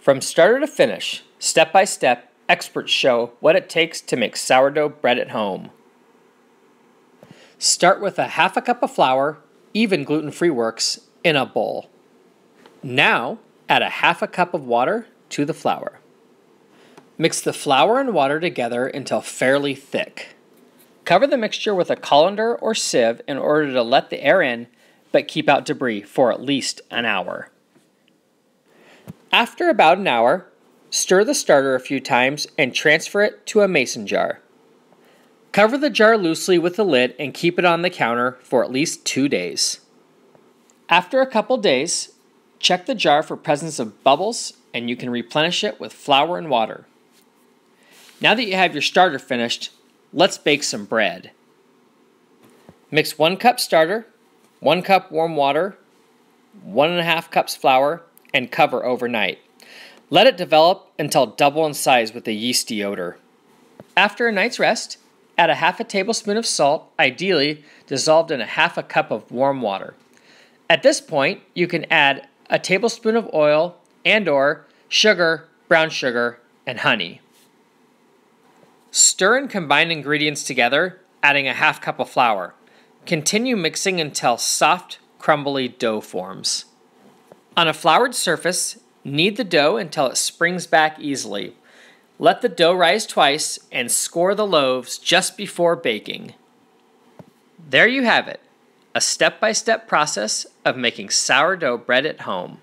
From starter to finish, step by step, experts show what it takes to make sourdough bread at home. Start with a half a cup of flour, even gluten-free works, in a bowl. Now, add a half a cup of water to the flour. Mix the flour and water together until fairly thick. Cover the mixture with a colander or sieve in order to let the air in, but keep out debris for at least an hour. After about an hour, stir the starter a few times and transfer it to a mason jar. Cover the jar loosely with the lid and keep it on the counter for at least 2 days. After a couple days, check the jar for presence of bubbles and you can replenish it with flour and water. Now that you have your starter finished, let's bake some bread. Mix 1 cup starter, 1 cup warm water, 1.5 cups flour, and cover overnight. Let it develop until double in size with a yeasty odor. After a night's rest, add a half a tablespoon of salt, ideally dissolved in a half a cup of warm water. At this point, you can add a tablespoon of oil and/or sugar, brown sugar, and honey. Stir and combine ingredients together, adding a half cup of flour. Continue mixing until soft, crumbly dough forms. On a floured surface, knead the dough until it springs back easily. Let the dough rise twice and score the loaves just before baking. There you have it, a step-by-step process of making sourdough bread at home.